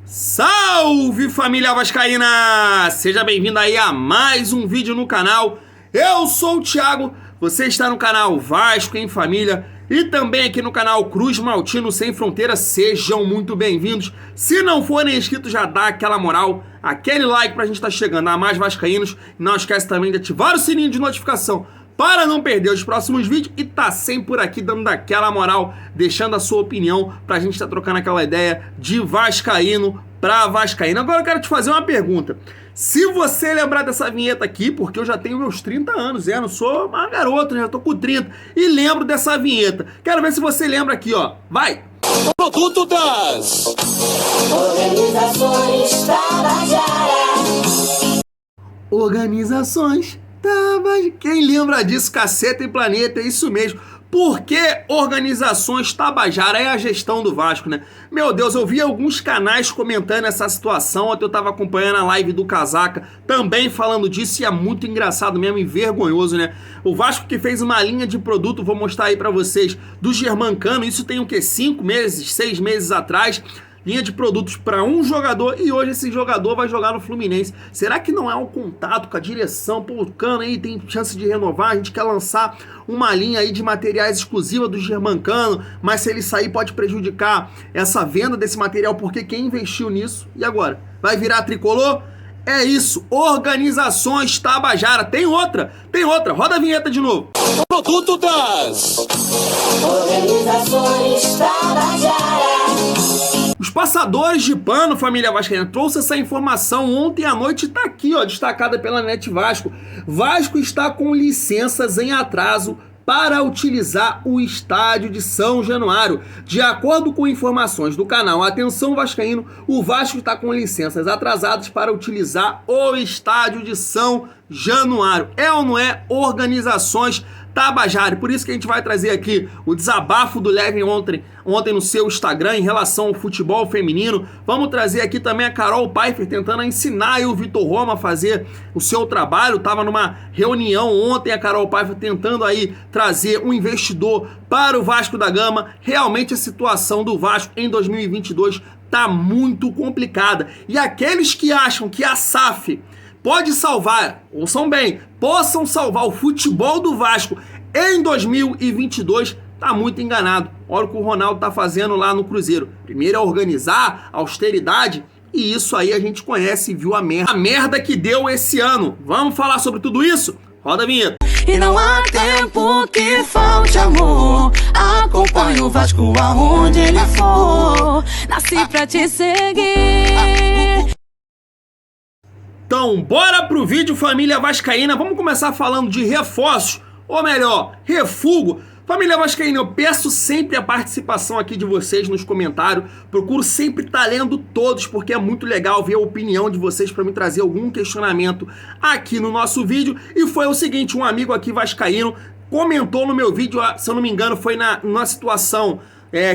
Salve, família vascaína! Seja bem-vindo aí a mais um vídeo no canal. Eu sou o Thiago, você está no canal Vasco em Família e também aqui no canal Cruz Maltino Sem Fronteiras. Sejam muito bem-vindos. Se não forem inscritos, já dá aquela moral, aquele like pra gente estar chegando a mais vascaínos. Não esquece também de ativar o sininho de notificação para não perder os próximos vídeos e tá sempre por aqui dando daquela moral, deixando a sua opinião pra gente estar trocando aquela ideia de vascaíno pra vascaíno. Agora eu quero te fazer uma pergunta. Se você lembrar dessa vinheta aqui, porque eu já tenho meus 30 anos, não sou uma garota, já tô com 30, e lembro dessa vinheta. Quero ver se você lembra aqui, ó. Vai! Produto das Organizações Tabajara. Organizações Tabajara. Quem lembra disso? Caceta e Planeta, é isso mesmo. Por que Organizações Tabajara? É a gestão do Vasco, né? Meu Deus, eu vi alguns canais comentando essa situação. Ontem eu tava acompanhando a live do Casaca, também falando disso, e é muito engraçado mesmo e vergonhoso, né? O Vasco que fez uma linha de produto, vou mostrar aí pra vocês, do Germancano. Isso tem o quê? 5 meses, 6 meses atrás. Linha de produtos para um jogador e hoje esse jogador vai jogar no Fluminense. Será que não é um contato com a direção? Pô, o Cano aí tem chance de renovar, a gente quer lançar uma linha aí de materiais exclusiva do Germancano, mas se ele sair pode prejudicar essa venda desse material, porque quem investiu nisso, e agora? Vai virar tricolor? É isso, Organizações Tabajara. Tem outra, roda a vinheta de novo. Produto das Organizações Tabajara. Os passadores de pano, família vascaína, trouxe essa informação ontem à noite, tá aqui, ó, destacada pela Net Vasco. Vasco está com licenças em atraso para utilizar o estádio de São Januário. De acordo com informações do canal Atenção Vascaíno, o Vasco está com licenças atrasadas para utilizar o estádio de São Januário. É ou não é Organizações Tabajara? Por isso que a gente vai trazer aqui o desabafo do Levin ontem no seu Instagram em relação ao futebol feminino. Vamos trazer aqui também a Carol Pfeiffer tentando ensinar o Vitor Roma a fazer o seu trabalho. Tava numa reunião ontem a Carol Pfeiffer tentando aí trazer um investidor para o Vasco da Gama. Realmente a situação do Vasco em 2022 tá muito complicada. E aqueles que acham que a SAF pode salvar, ouçam bem, possam salvar o futebol do Vasco em 2022, tá muito enganado. Olha o que o Ronaldo tá fazendo lá no Cruzeiro. Primeiro é organizar a austeridade, e isso aí a gente conhece e viu a merda que deu esse ano. Vamos falar sobre tudo isso? Roda a vinheta. E não há tempo que falte amor. Acompanhe o Vasco aonde ele for. Nasci pra te seguir. Então, bora pro vídeo, família vascaína. Vamos começar falando de reforços, ou melhor, refugo. Família vascaína, eu peço sempre a participação aqui de vocês nos comentários. Procuro sempre estar lendo todos, porque é muito legal ver a opinião de vocês para me trazer algum questionamento aqui no nosso vídeo. E foi o seguinte, um amigo aqui vascaíno comentou no meu vídeo, se eu não me engano, foi na situação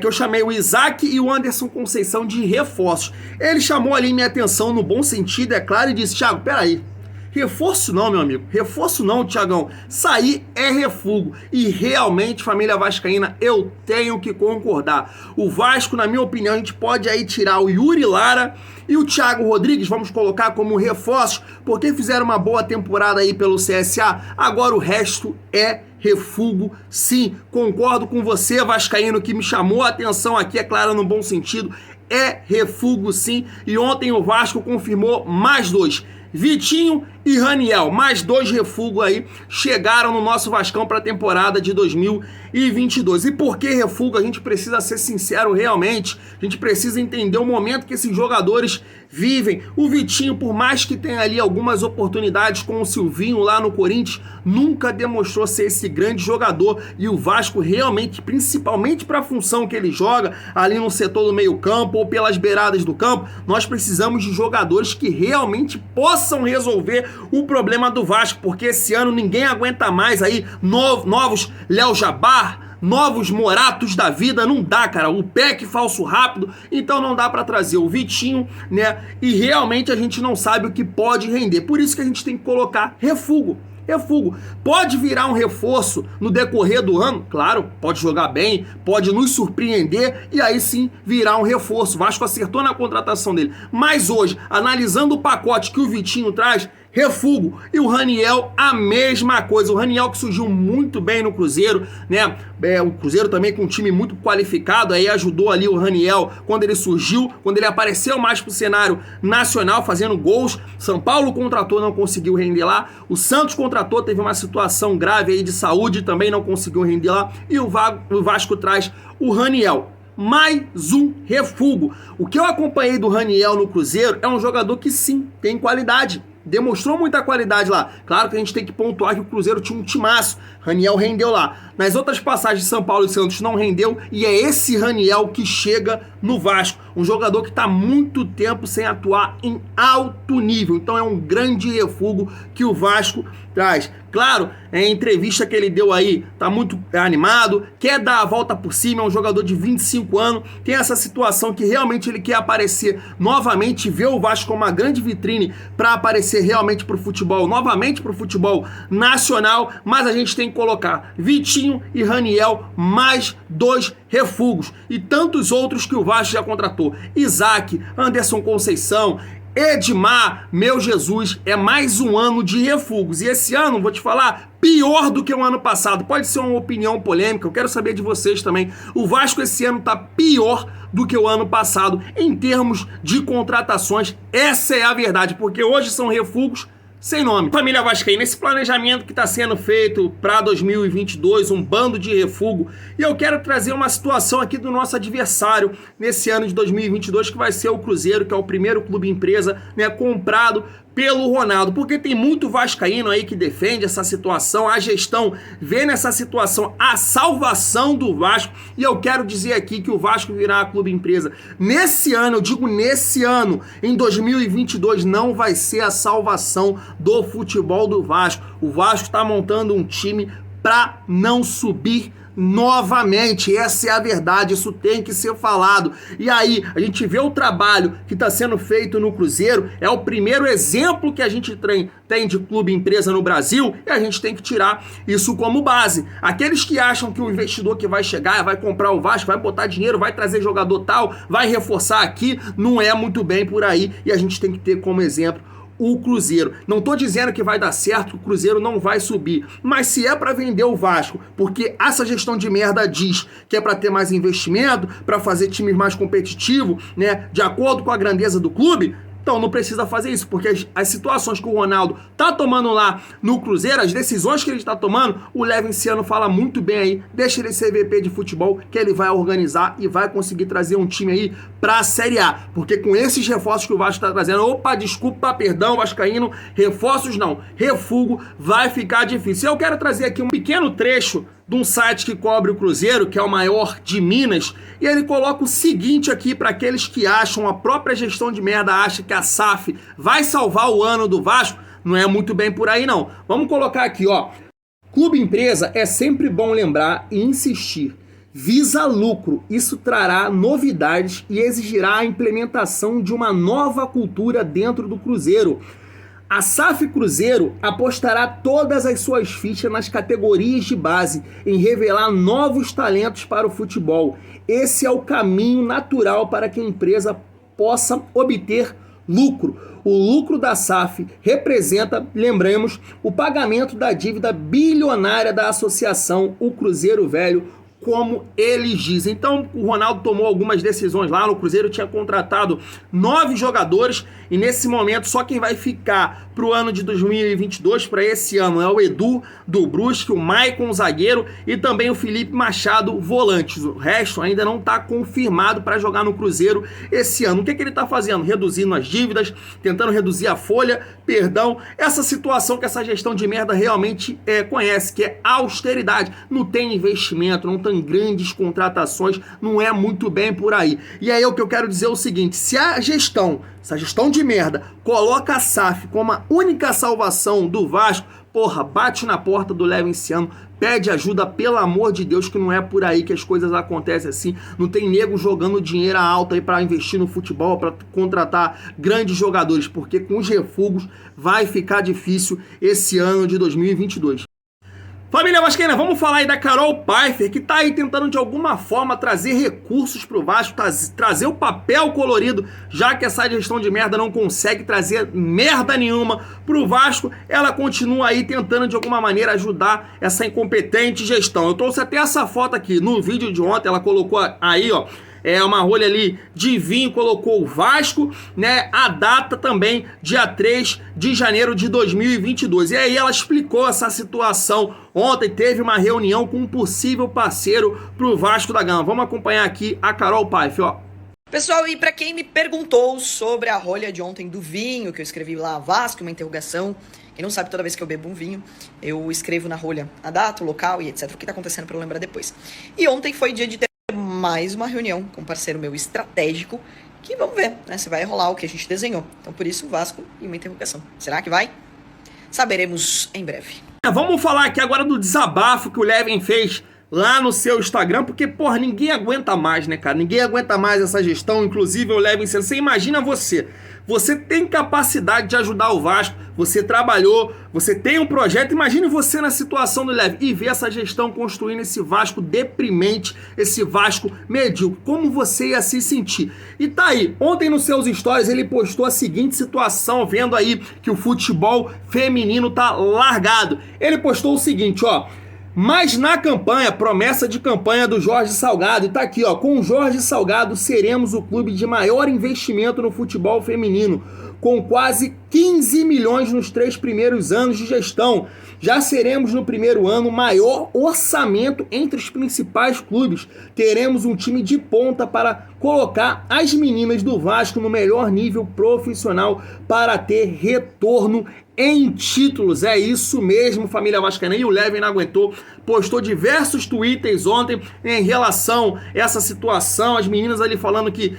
que eu chamei o Isaac e o Anderson Conceição de reforços. Ele chamou ali minha atenção no bom sentido, é claro, e disse: Thiago, peraí, reforço não, meu amigo, reforço não, Thiagão, sair é refugo. E realmente, família vascaína, eu tenho que concordar. O Vasco, na minha opinião, a gente pode aí tirar o Yuri Lara e o Thiago Rodrigues, vamos colocar como reforços, porque fizeram uma boa temporada aí pelo CSA. Agora o resto é refugo, sim. Concordo com você, vascaíno, que me chamou a atenção aqui, é claro, no bom sentido. É refugo, sim. E ontem o Vasco confirmou mais 2. Vitinho e Raniel, mais 2 refugos aí, chegaram no nosso Vascão para a temporada de 2022. E por que refugo? A gente precisa ser sincero realmente, a gente precisa entender o momento que esses jogadores vivem. O Vitinho, por mais que tenha ali algumas oportunidades com o Silvinho lá no Corinthians, nunca demonstrou ser esse grande jogador. E o Vasco realmente, principalmente para a função que ele joga, ali no setor do meio campo ou pelas beiradas do campo, nós precisamos de jogadores que realmente possam resolver o problema do Vasco, porque esse ano ninguém aguenta mais aí novos Léo Jabbar, novos Moratos da vida, não dá, cara. O Peck falso rápido, então não dá pra trazer o Vitinho, né? E realmente a gente não sabe o que pode render. Por isso que a gente tem que colocar refugo. refugo. Pode virar um reforço no decorrer do ano? Claro, pode jogar bem, pode nos surpreender e aí sim virar um reforço. O Vasco acertou na contratação dele. Mas hoje, analisando o pacote que o Vitinho traz, refugo. E o Raniel, a mesma coisa. O Raniel que surgiu muito bem no Cruzeiro, né? O Cruzeiro também com um time muito qualificado, aí ajudou ali o Raniel quando ele surgiu, quando ele apareceu mais pro cenário nacional, fazendo gols. São Paulo contratou, não conseguiu render lá. O Santos contratou, teve uma situação grave aí de saúde, também não conseguiu render lá. E o Vasco traz o Raniel. Mais um refugo. O que eu acompanhei do Raniel no Cruzeiro é um jogador que sim, tem qualidade. Demonstrou muita qualidade lá. Claro que a gente tem que pontuar que o Cruzeiro tinha um timaço. Raniel rendeu lá. Nas outras passagens de São Paulo e Santos não rendeu. E é esse Raniel que chega no Vasco. Um jogador que está muito tempo sem atuar em alto nível. Então é um grande refugo que o Vasco traz. Claro, a entrevista que ele deu aí, tá muito animado, quer dar a volta por cima, é um jogador de 25 anos, tem essa situação que realmente ele quer aparecer novamente, ver o Vasco como uma grande vitrine para aparecer realmente pro futebol, novamente pro futebol nacional, mas a gente tem que colocar Vitinho e Raniel, mais 2 refugos, e tantos outros que o Vasco já contratou, Isaac, Anderson Conceição, Edmar, meu Jesus, é mais um ano de refugos. E esse ano, vou te falar, pior do que o ano passado. Pode ser uma opinião polêmica, eu quero saber de vocês também. O Vasco esse ano tá pior do que o ano passado em termos de contratações. Essa é a verdade, porque hoje são refugos sem nome. Família Vascaína, esse planejamento que está sendo feito para 2022, um bando de refugo, e eu quero trazer uma situação aqui do nosso adversário nesse ano de 2022, que vai ser o Cruzeiro, que é o primeiro clube empresa, né, comprado pelo Ronaldo, porque tem muito vascaíno aí que defende essa situação, a gestão vê nessa situação a salvação do Vasco, e eu quero dizer aqui que o Vasco virá clube empresa nesse ano, eu digo nesse ano, em 2022, não vai ser a salvação do futebol do Vasco. O Vasco está montando um time para não subir novamente, essa é a verdade, isso tem que ser falado. E aí, a gente vê o trabalho que está sendo feito no Cruzeiro, é o primeiro exemplo que a gente tem de clube empresa no Brasil, e a gente tem que tirar isso como base. Aqueles que acham que o investidor que vai chegar, vai comprar o Vasco, vai botar dinheiro, vai trazer jogador tal, vai reforçar aqui, não é muito bem por aí, e a gente tem que ter como exemplo o Cruzeiro. Não tô dizendo que vai dar certo, que o Cruzeiro não vai subir, mas se é para vender o Vasco, porque essa gestão de merda diz que é para ter mais investimento, para fazer times mais competitivos, né, de acordo com a grandeza do clube, então não precisa fazer isso, porque as situações que o Ronaldo tá tomando lá no Cruzeiro, as decisões que ele está tomando, o Levinciano fala muito bem aí, deixa ele ser VP de futebol, que ele vai organizar e vai conseguir trazer um time aí pra Série A, porque com esses reforços que o Vasco tá trazendo, opa, desculpa, perdão, vascaíno, reforços não, refugo, vai ficar difícil. Eu quero trazer aqui um pequeno trecho de um site que cobre o Cruzeiro, que é o maior de Minas, e ele coloca o seguinte aqui para aqueles que acham, a própria gestão de merda acha que a SAF vai salvar o ano do Vasco, não é muito bem por aí não. Vamos colocar aqui, ó, clube empresa é sempre bom lembrar e insistir, visa lucro, isso trará novidades e exigirá a implementação de uma nova cultura dentro do Cruzeiro. A SAF Cruzeiro apostará todas as suas fichas nas categorias de base, em revelar novos talentos para o futebol. Esse é o caminho natural para que a empresa possa obter lucro. O lucro da SAF representa, lembremos, o pagamento da dívida bilionária da associação, o Cruzeiro Velho, como eles dizem. Então o Ronaldo tomou algumas decisões lá, no Cruzeiro tinha contratado 9 jogadores e nesse momento só quem vai ficar pro ano de 2022, para esse ano, é o Edu do Brusque, o Maicon zagueiro e também o Felipe Machado volante. O resto ainda não está confirmado para jogar no Cruzeiro esse ano. O que ele está fazendo? Reduzindo as dívidas, tentando reduzir a folha, essa situação que essa gestão de merda realmente conhece, que é austeridade. Não tem investimento, não tem grandes contratações, não é muito bem por aí. E aí o que eu quero dizer é o seguinte, se essa gestão de merda coloca a SAF como a única salvação do Vasco, porra, bate na porta do Levinciano, pede ajuda, pelo amor de Deus, que não é por aí que as coisas acontecem assim. Não tem nego jogando dinheiro alto aí para investir no futebol, para contratar grandes jogadores, porque com os refugos vai ficar difícil esse ano de 2022. Família vascaína, vamos falar aí da Carol Pfeiffer, que tá aí tentando de alguma forma trazer recursos pro Vasco, trazer o papel colorido, já que essa gestão de merda não consegue trazer merda nenhuma pro Vasco. Ela continua aí tentando de alguma maneira ajudar essa incompetente gestão. Eu trouxe até essa foto aqui no vídeo de ontem, ela colocou aí, ó, uma rolha ali de vinho, colocou o Vasco, né? A data também, dia 3 de janeiro de 2022. E aí ela explicou essa situação. Ontem teve uma reunião com um possível parceiro pro Vasco da Gama. Vamos acompanhar aqui a Carol Pfeiffer, ó. Pessoal, e para quem me perguntou sobre a rolha de ontem do vinho, que eu escrevi lá, Vasco, uma interrogação. Quem não sabe, toda vez que eu bebo um vinho, eu escrevo na rolha a data, o local e etc. O que tá acontecendo para eu lembrar depois. E ontem foi dia de ter mais uma reunião com um parceiro meu estratégico, que vamos ver, né, se vai rolar o que a gente desenhou. Então, por isso, o Vasco e uma interrogação. Será que vai? Saberemos em breve. Vamos falar aqui agora do desabafo que o Levin fez lá no seu Instagram, porque, porra, ninguém aguenta mais, né, cara? Ninguém aguenta mais essa gestão, inclusive o Levin, você imagina você tem capacidade de ajudar o Vasco, você trabalhou, você tem um projeto, imagine você na situação do Levin e ver essa gestão construindo esse Vasco deprimente, esse Vasco medíocre, como você ia se sentir? E tá aí, ontem nos seus stories ele postou a seguinte situação, vendo aí que o futebol feminino tá largado. Ele postou o seguinte, ó: mas na campanha, promessa de campanha do Jorge Salgado, e tá aqui, ó: com o Jorge Salgado seremos o clube de maior investimento no futebol feminino, com quase 15 milhões nos 3 primeiros anos de gestão. Já seremos no primeiro ano o maior orçamento entre os principais clubes. Teremos um time de ponta para colocar as meninas do Vasco no melhor nível profissional para ter retorno em títulos. É isso mesmo, família vascaína. E o Levin não aguentou, postou diversos twitters ontem em relação a essa situação, as meninas ali falando que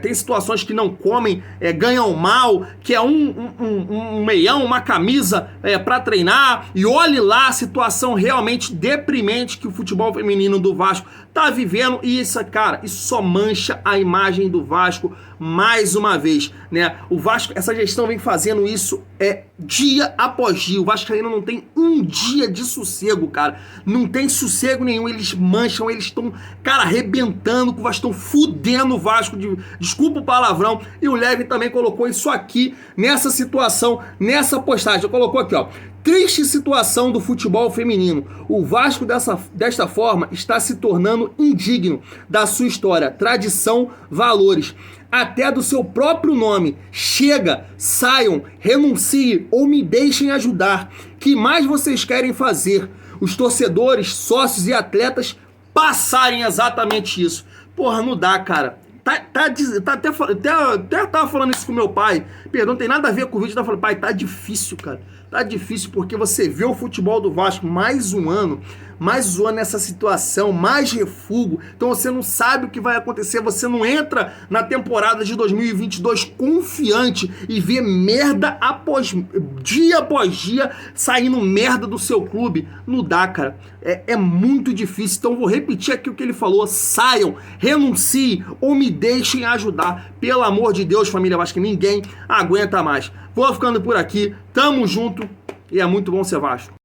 tem situações que não comem, ganham mal, que é um meião, uma camisa para treinar, e olhe lá a situação realmente deprimente que o futebol feminino do Vasco tá vivendo, e isso, cara, isso só mancha a imagem do Vasco mais uma vez, né? O Vasco, essa gestão vem fazendo isso dia após dia. O Vasco ainda não tem um dia de sossego, cara. Não tem sossego nenhum. Eles mancham, eles estão, cara, arrebentando, o Vasco, estão fudendo o Vasco, desculpa o palavrão. E o Levin também colocou isso aqui, nessa situação, nessa postagem. Colocou aqui, ó: triste situação do futebol feminino. O Vasco desta forma está se tornando indigno da sua história, tradição, valores, até do seu próprio nome. Chega, saiam, renunciem ou me deixem ajudar. Que mais vocês querem fazer? Os torcedores, sócios e atletas passarem exatamente isso. Porra, não dá, cara. Até tava falando isso com meu pai. Perdão, não tem nada a ver com o vídeo. Tava falando, pai, tá difícil, cara. Tá difícil porque você vê o futebol do Vasco mais um ano nessa situação, mais refúgio. Então você não sabe o que vai acontecer. Você não entra na temporada de 2022 confiante e vê merda dia após dia saindo merda do seu clube. Não dá, cara. É muito difícil. Então vou repetir aqui o que ele falou: saiam, renunciem ou me deixem ajudar. Pelo amor de Deus, família Vasco, ninguém aguenta mais. Vou ficando por aqui. Tamo junto e é muito bom ser Vasco.